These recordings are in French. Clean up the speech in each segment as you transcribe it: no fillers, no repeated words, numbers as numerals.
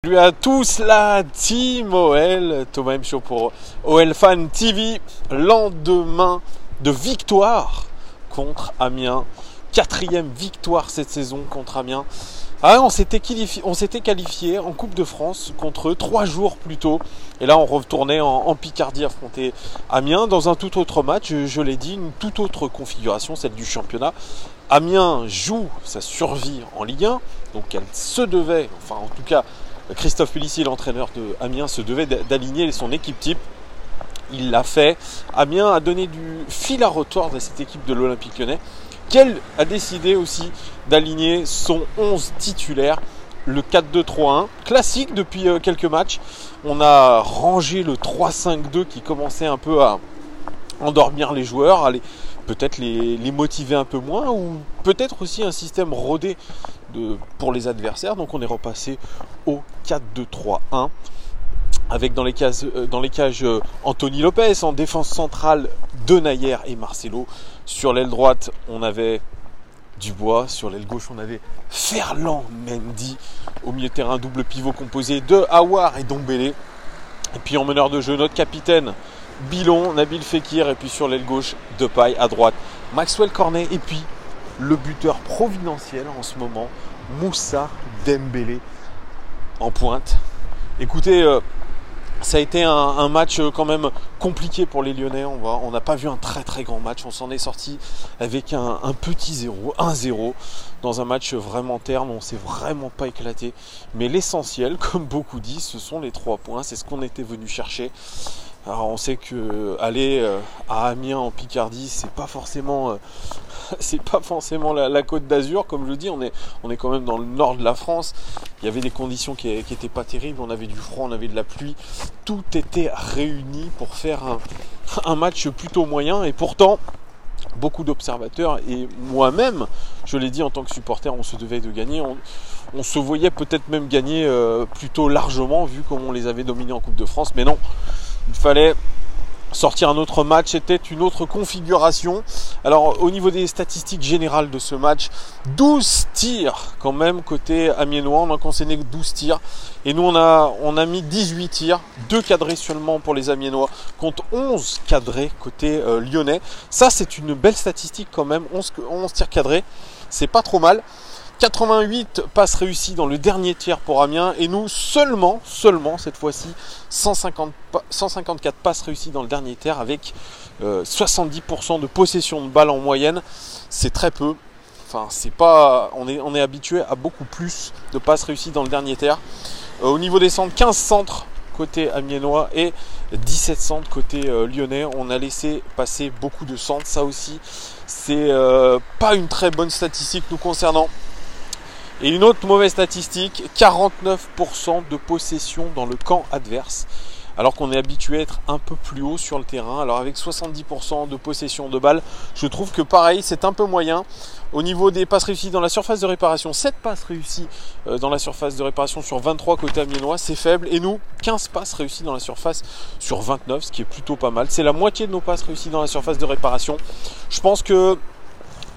Salut à tous, la team OL, Thomas M. Show pour OL Fan TV. Lendemain de victoire contre Amiens, 4e victoire cette saison contre Amiens. On s'était qualifié en Coupe de France contre eux 3 jours plus tôt. Et là on retournait en Picardie affronter Amiens dans un tout autre match, je l'ai dit, une toute autre configuration, celle du championnat. Amiens joue sa survie en Ligue 1, donc elle se devait, enfin en tout cas Christophe Pélissier, l'entraîneur de Amiens, se devait d'aligner son équipe type. Il l'a fait. Amiens a donné du fil à retordre à cette équipe de l'Olympique Lyonnais, qu'elle a décidé aussi d'aligner son 11 titulaire, le 4-2-3-1, classique depuis quelques matchs. On a rangé le 3-5-2 qui commençait un peu à endormir les joueurs, peut-être les motiver un peu moins, ou peut-être aussi un système rodé pour les adversaires. Donc on est repassé au 4-2-3-1 avec dans les cages Anthony Lopez, en défense centrale Denayer et Marcelo. Sur l'aile droite on avait Dubois, sur l'aile gauche on avait Ferland Mendy, au milieu de terrain double pivot composé de Aouar et Dombélé, et puis en meneur de jeu notre capitaine Bilon, Nabil Fekir, et puis sur l'aile gauche Depay, à droite Maxwell Cornet, et puis le buteur providentiel en ce moment, Moussa Dembélé en pointe. Écoutez, ça a été un match quand même compliqué pour les Lyonnais. On n'a pas vu un très grand match. On s'en est sorti avec un petit 0, 1-0 dans un match vraiment terne. On s'est vraiment pas éclaté. Mais l'essentiel, comme beaucoup disent, ce sont les 3 points. C'est ce qu'on était venu chercher. Alors on sait que aller à Amiens en Picardie, c'est pas forcément la Côte d'Azur, comme je le dis. On est quand même dans le nord de la France. Il y avait des conditions qui étaient pas terribles. On avait du froid, on avait de la pluie. Tout était réuni pour faire un match plutôt moyen. Et pourtant, beaucoup d'observateurs et moi-même, je l'ai dit en tant que supporter, on se devait de gagner. On se voyait peut-être même gagner plutôt largement, vu comme on les avait dominés en Coupe de France. Mais non, il fallait sortir un autre match, c'était une autre configuration. Alors au niveau des statistiques générales de ce match, 12 tirs quand même côté amiénois, on a concédé 12 tirs. Et nous on a mis 18 tirs, 2 cadrés seulement pour les amiénois, contre 11 cadrés côté lyonnais. Ça c'est une belle statistique quand même, 11 tirs cadrés, c'est pas trop mal. 88 passes réussies dans le dernier tiers pour Amiens, et nous seulement cette fois-ci 154 passes réussies dans le dernier tiers, avec 70% de possession de balle en moyenne. C'est très peu. Enfin, c'est pas, on est habitué à beaucoup plus de passes réussies dans le dernier tiers. Au niveau des centres, 15 centres côté amiénois et 17 centres côté lyonnais. On a laissé passer beaucoup de centres. Ça aussi, c'est pas une très bonne statistique nous concernant. Et une autre mauvaise statistique, 49% de possession dans le camp adverse, alors qu'on est habitué à être un peu plus haut sur le terrain. Alors avec 70% de possession de balle, je trouve que pareil, c'est un peu moyen. Au niveau des passes réussies dans la surface de réparation, 7 passes réussies dans la surface de réparation sur 23 côté amiénois, c'est faible. Et nous, 15 passes réussies dans la surface sur 29, ce qui est plutôt pas mal. C'est la moitié de nos passes réussies dans la surface de réparation. Je pense que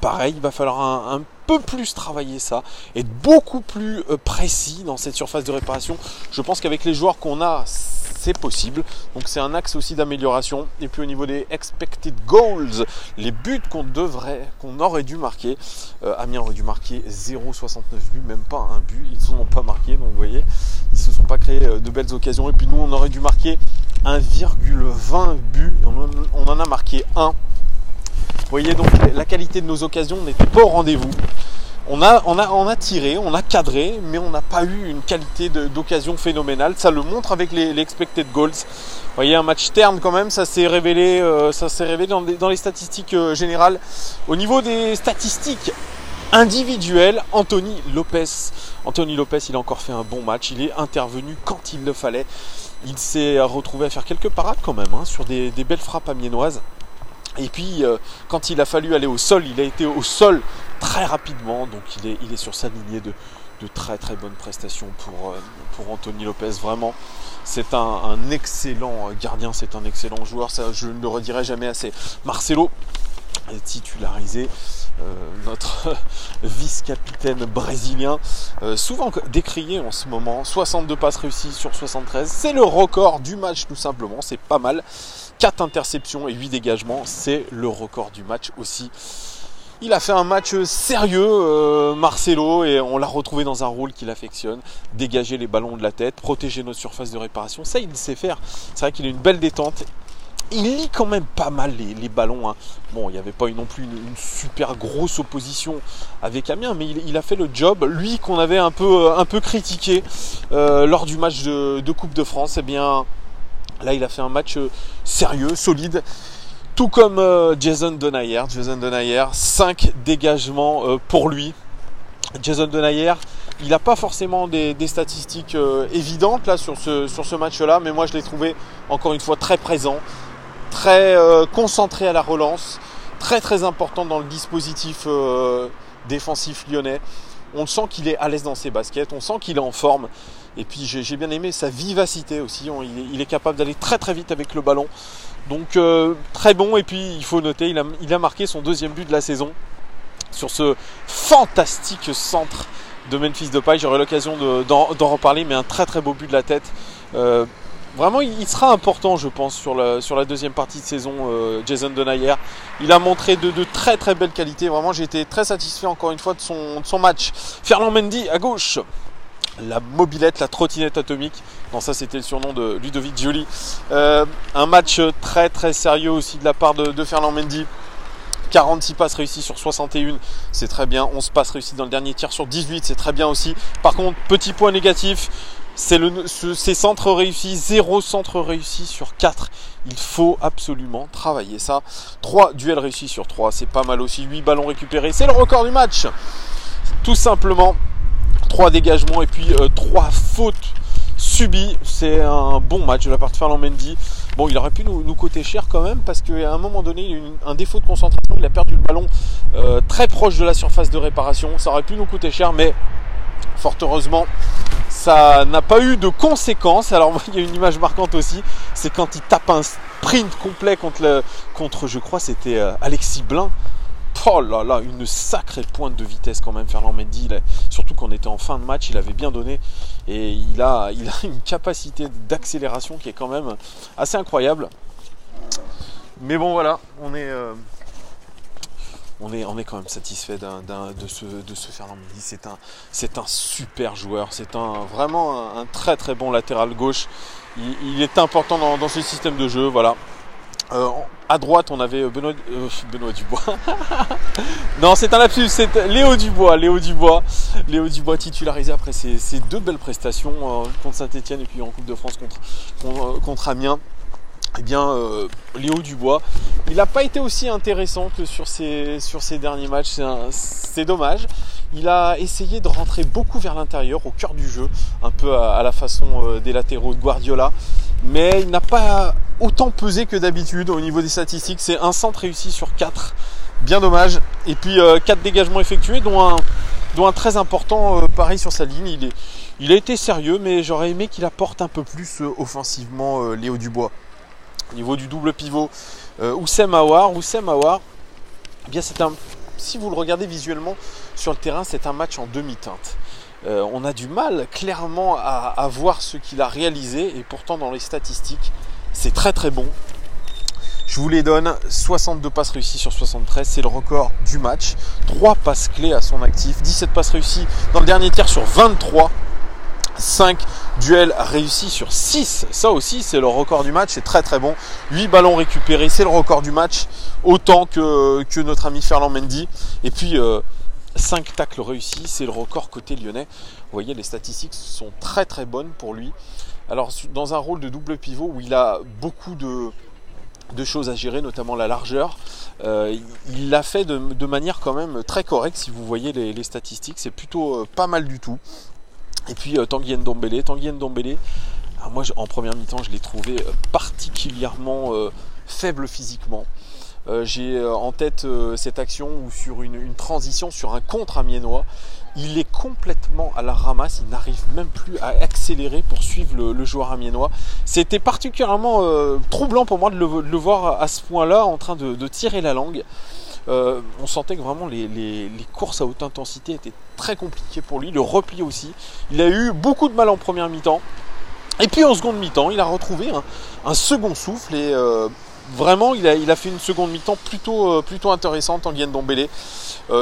pareil, il va falloir un peu plus travailler ça, être beaucoup plus précis dans cette surface de réparation. Je pense qu'avec les joueurs qu'on a, c'est possible. Donc c'est un axe aussi d'amélioration. Et puis au niveau des expected goals, les buts qu'on aurait dû marquer, Amiens aurait dû marquer 0,69 buts, même pas un but. Ils n'en ont pas marqué, donc vous voyez, ils se sont pas créés de belles occasions. Et puis nous, on aurait dû marquer 1,20 buts. On en a marqué 1. Vous voyez, donc la qualité de nos occasions n'était pas au rendez-vous. On a tiré, on a cadré, mais on n'a pas eu une qualité d'occasion phénoménale. Ça le montre avec les expected goals. Vous voyez, un match terne quand même, ça s'est révélé dans les statistiques générales. Au niveau des statistiques individuelles, Anthony Lopez, il a encore fait un bon match. Il est intervenu quand il le fallait. Il s'est retrouvé à faire quelques parades quand même, sur des belles frappes amiénoises. Et puis, quand il a fallu aller au sol, il a été au sol très rapidement. Donc, il est sur sa lignée de très bonnes prestations pour Anthony Lopez. Vraiment, c'est un excellent gardien, c'est un excellent joueur. Ça, je ne le redirai jamais assez. Marcelo est titularisé. notre vice-capitaine brésilien, souvent décrié en ce moment. 62 passes réussies sur 73, c'est le record du match tout simplement, c'est pas mal. 4 interceptions et 8 dégagements, c'est le record du match aussi. Il a fait un match sérieux, Marcelo, et on l'a retrouvé dans un rôle qu'il affectionne, dégager les ballons de la tête, protéger notre surface de réparation, ça il sait faire. C'est vrai qu'il a une belle détente. Il lit quand même pas mal les ballons. Hein. Bon, il n'y avait pas non plus une super grosse opposition avec Amiens, mais il a fait le job. Lui qu'on avait un peu critiqué lors du match de Coupe de France, eh bien là il a fait un match sérieux, solide. Tout comme Jason Denayer. Jason Denayer, 5 dégagements pour lui. Jason Denayer, il n'a pas forcément des statistiques évidentes là sur ce match-là, mais moi je l'ai trouvé encore une fois très présent. Très concentré à la relance, très important dans le dispositif défensif lyonnais. On le sent qu'il est à l'aise dans ses baskets, on sent qu'il est en forme. Et puis j'ai bien aimé sa vivacité aussi, il est capable d'aller très vite avec le ballon. Donc très bon, et puis il faut noter, il a marqué son 2e but de la saison sur ce fantastique centre de Memphis Depay. J'aurai l'occasion d'en reparler, mais un très beau but de la tête. Vraiment, il sera important, je pense, sur la 2e partie de saison, Jason Denayer. Il a montré de très belles qualités. Vraiment, j'ai été très satisfait encore une fois de son match. Ferland Mendy à gauche. La mobilette, la trottinette atomique. Non, ça c'était le surnom de Ludovic Gioli. Un match très sérieux aussi de la part de Ferland Mendy. 46 passes réussies sur 61, c'est très bien. 11 passes réussies dans le dernier tiers sur 18, c'est très bien aussi. Par contre, petit point négatif, c'est ces centres réussis, 0 centre réussi sur 4. Il faut absolument travailler ça. 3 duels réussis sur 3, c'est pas mal aussi. 8 ballons récupérés, c'est le record du match. Tout simplement, 3 dégagements et puis 3 fautes subies. C'est un bon match de la part de Ferland Mendy. Bon, il aurait pu nous coûter cher quand même, parce qu'à un moment donné, il a eu un défaut de concentration. Il a perdu le ballon très proche de la surface de réparation. Ça aurait pu nous coûter cher, mais fort heureusement, ça n'a pas eu de conséquences. Alors il y a une image marquante aussi, c'est quand il tape un sprint complet contre je crois c'était Alexis Blin. Oh là là, une sacrée pointe de vitesse quand même, Ferland Mendy. Surtout qu'on était en fin de match, il avait bien donné. Et il a une capacité d'accélération qui est quand même assez incroyable. Mais bon voilà, on est quand même satisfait de ce Ferland Mendy. C'est un super joueur, c'est vraiment un très bon latéral gauche. Il est important dans ce système de jeu, voilà. À droite, on avait Benoît Dubois. Non, c'est un lapsus, c'est Léo Dubois titularisé après ces 2 belles prestations contre Saint-Etienne et puis en Coupe de France contre Amiens. Eh bien, Léo Dubois, il n'a pas été aussi intéressant que sur ces derniers matchs. C'est dommage. Il a essayé de rentrer beaucoup vers l'intérieur, au cœur du jeu, un peu à la façon des latéraux de Guardiola. Mais il n'a pas autant pesé que d'habitude au niveau des statistiques. C'est un centre réussi sur 4. Bien dommage. Et puis 4 dégagements effectués, dont un très important, pareil sur sa ligne. Il a été sérieux, mais j'aurais aimé qu'il apporte un peu plus offensivement Léo Dubois. Au niveau du double pivot, Oussem Aouar, eh bien si vous le regardez visuellement sur le terrain, c'est un match en demi-teinte. On a du mal clairement à voir ce qu'il a réalisé, et pourtant dans les statistiques, c'est très bon. Je vous les donne, 62 passes réussies sur 73, c'est le record du match. 3 passes clés à son actif, 17 passes réussies dans le dernier tiers sur 23. 5 duels réussis sur 6, ça aussi c'est le record du match, c'est très bon. 8 ballons récupérés, c'est le record du match, autant que notre ami Ferland Mendy. Et puis 5 tacles réussis, c'est le record côté lyonnais. Vous voyez, les statistiques sont très bonnes pour lui. Alors dans un rôle de double pivot où il a beaucoup de choses à gérer, notamment la largeur, il l'a fait de manière quand même très correcte. Si vous voyez les statistiques, c'est plutôt pas mal du tout. Et puis Tanguy Ndombele, moi en première mi-temps je l'ai trouvé particulièrement faible physiquement. J'ai en tête cette action où sur une transition, sur un contre amiénois, il est complètement à la ramasse, il n'arrive même plus à accélérer pour suivre le joueur amiénois. C'était particulièrement troublant pour moi de le voir à ce point-là en train de tirer la langue. On sentait que vraiment les courses à haute intensité étaient très compliquées pour lui, le repli aussi. Il a eu beaucoup de mal en première mi-temps. Et puis en seconde mi-temps, il a retrouvé un second souffle et vraiment il a fait une seconde mi-temps plutôt intéressante, Tanguy Ndombele.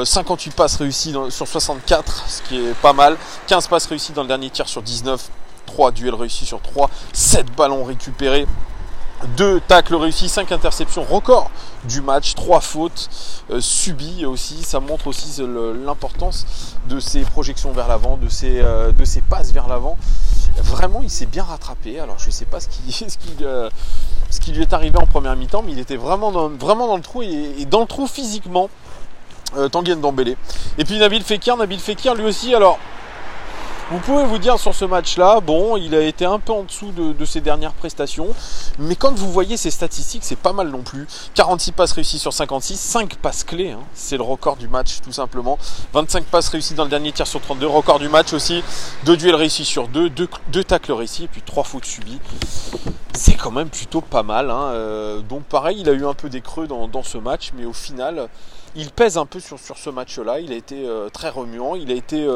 58 passes réussies sur 64, ce qui est pas mal. 15 passes réussies dans le dernier tiers sur 19. 3 duels réussis sur 3, 7 ballons récupérés, 2 tacles réussis, 5 interceptions, record du match, 3 fautes subies aussi. Ça montre aussi l'importance de ses projections vers l'avant, de ses passes vers l'avant. Vraiment, il s'est bien rattrapé. Alors, je ne sais pas ce qui lui est arrivé en première mi-temps, mais il était vraiment dans le trou et dans le trou physiquement, Tanguy Ndombele. Et puis Nabil Fekir lui aussi, alors... Vous pouvez vous dire sur ce match-là, bon, il a été un peu en dessous de ses dernières prestations, mais quand vous voyez ses statistiques, c'est pas mal non plus. 46 passes réussies sur 56, 5 passes clés, hein, c'est le record du match tout simplement. 25 passes réussies dans le dernier tiers sur 32, record du match aussi. 2 duels réussis sur 2, 2 tacles réussis et puis 3 fautes subies. C'est quand même plutôt pas mal, hein. Donc pareil, il a eu un peu des creux dans ce match, mais au final... Il pèse un peu sur ce match-là, il a été très remuant, il a été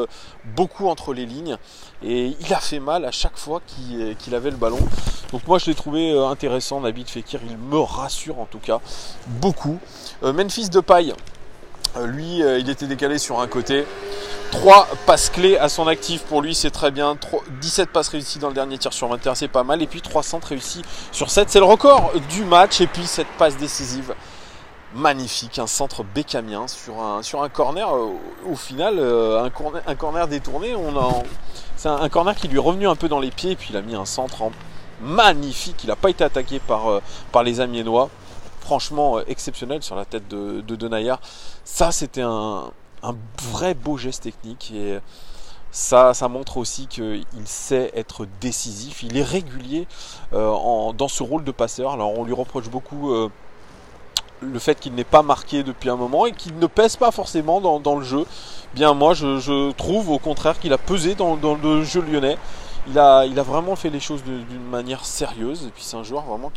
beaucoup entre les lignes et il a fait mal à chaque fois qu'il avait le ballon. Donc moi je l'ai trouvé intéressant, Nabil Fekir, il me rassure en tout cas beaucoup. Memphis Depay, lui il était décalé sur un côté. 3 passes clés à son actif pour lui, c'est très bien. 17 passes réussies dans le dernier tir sur 21, c'est pas mal. Et puis 3 centres réussis sur 7, c'est le record du match. Et puis cette passe décisive. Magnifique, un centre bécamien sur un corner, au final un corner détourné, c'est un corner qui lui est revenu un peu dans les pieds et puis il a mis un centre magnifique, il n'a pas été attaqué par les Amiénois, franchement exceptionnel sur la tête de Denayer. Ça c'était un vrai beau geste technique et ça montre aussi qu'il sait être décisif, il est régulier dans ce rôle de passeur. Alors on lui reproche beaucoup le fait qu'il n'ait pas marqué depuis un moment et qu'il ne pèse pas forcément dans le jeu. Bien moi je trouve au contraire qu'il a pesé dans le jeu lyonnais. Il a vraiment fait les choses d'une manière sérieuse et puis c'est un joueur vraiment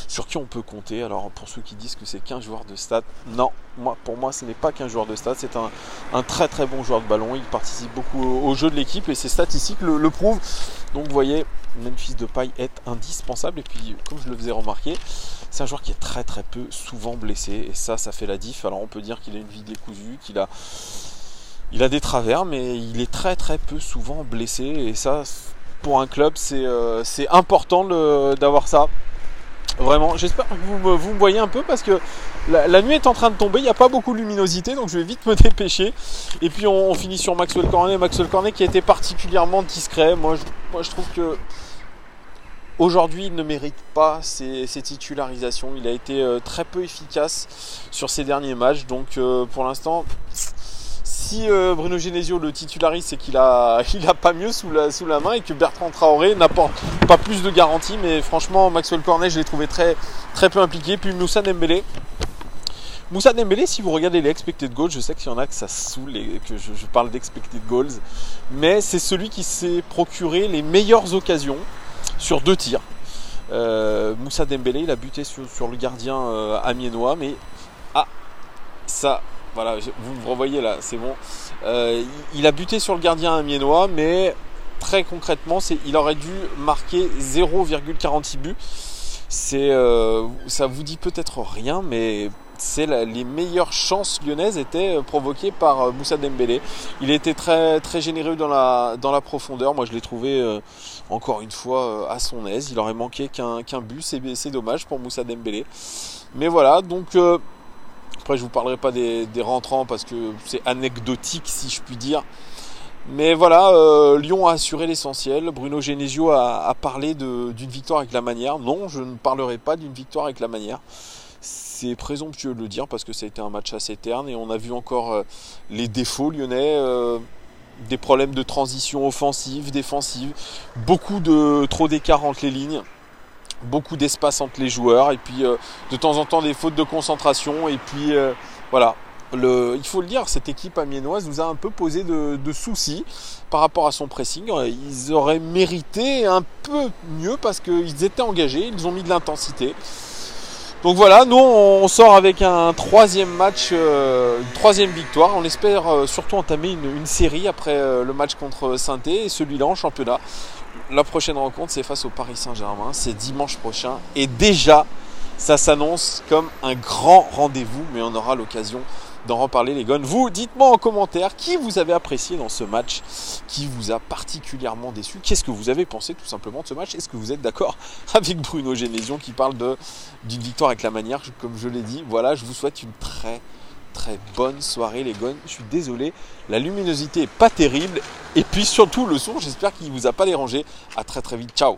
sur qui on peut compter. Alors pour ceux qui disent que c'est qu'un joueur de stade, non, pour moi ce n'est pas qu'un joueur de stade, c'est un très très bon joueur de ballon. Il participe beaucoup au jeu de l'équipe et ses statistiques le prouvent. Donc vous voyez, Memphis Depay est indispensable et puis comme je le faisais remarquer, c'est un joueur qui est très très peu souvent blessé et ça fait la diff. Alors on peut dire qu'il a une vie décousue, qu'il a des travers, mais il est très très peu souvent blessé et ça pour un club c'est important d'avoir ça. Vraiment, j'espère que vous me voyez un peu parce que la nuit est en train de tomber, il n'y a pas beaucoup de luminosité donc je vais vite me dépêcher. Et puis on finit sur Maxwell Cornet qui a été particulièrement discret. Moi je trouve que aujourd'hui, il ne mérite pas ses titularisations. Il a été très peu efficace sur ses derniers matchs. Donc pour l'instant, si Bruno Genesio le titularise, c'est qu'il a pas mieux sous la main et que Bertrand Traoré n'apporte pas plus de garanties. Mais franchement, Maxwell Cornet, je l'ai trouvé très, très peu impliqué. Puis Moussa Dembélé, si vous regardez les expected goals, je sais qu'il y en a que ça saoule et que je parle d'expected goals, mais c'est celui qui s'est procuré les meilleures occasions sur 2 tirs. Moussa Dembélé, il a buté sur le gardien amiénois, mais ça, voilà, vous me revoyez là, c'est bon. Il a buté sur le gardien amiénois, mais très concrètement, il aurait dû marquer 0,46 buts. Ça vous dit peut-être rien, mais les meilleures chances lyonnaises étaient provoquées par Moussa Dembélé. Il était très, très généreux dans la profondeur. Moi, je l'ai trouvé encore une fois à son aise. Il aurait manqué qu'un but. C'est dommage pour Moussa Dembélé. Mais voilà, donc après, je vous parlerai pas des rentrants parce que c'est anecdotique, si je puis dire. Mais voilà, Lyon a assuré l'essentiel. Bruno Genesio a parlé d'une victoire avec la manière. Non, je ne parlerai pas d'une victoire avec la manière. C'est présomptueux de le dire parce que ça a été un match assez terne et on a vu encore les défauts lyonnais, des problèmes de transition offensive, défensive, trop d'écart entre les lignes, beaucoup d'espace entre les joueurs et puis de temps en temps des fautes de concentration et puis voilà. Il faut le dire, cette équipe amiénoise nous a un peu posé de soucis par rapport à son pressing. Ils auraient mérité un peu mieux parce qu'ils étaient engagés, ils ont mis de l'intensité. Donc voilà, nous on sort avec un troisième match, une troisième victoire. On espère surtout entamer une série après le match contre Saint-Étienne et celui-là en championnat. La prochaine rencontre c'est face au Paris Saint-Germain, c'est dimanche prochain. Et déjà, ça s'annonce comme un grand rendez-vous, mais on aura l'occasion d'en reparler les gars. Vous, dites-moi en commentaire qui vous avez apprécié dans ce match, qui vous a particulièrement déçu. Qu'est-ce que vous avez pensé tout simplement de ce match? Est-ce que vous êtes d'accord avec Bruno Genesio qui parle d'une victoire avec la manière, comme je l'ai dit? Voilà, je vous souhaite une très bonne soirée les gars. Je suis désolé, la luminosité est pas terrible. Et puis surtout le son, j'espère qu'il ne vous a pas dérangé. À très vite, ciao.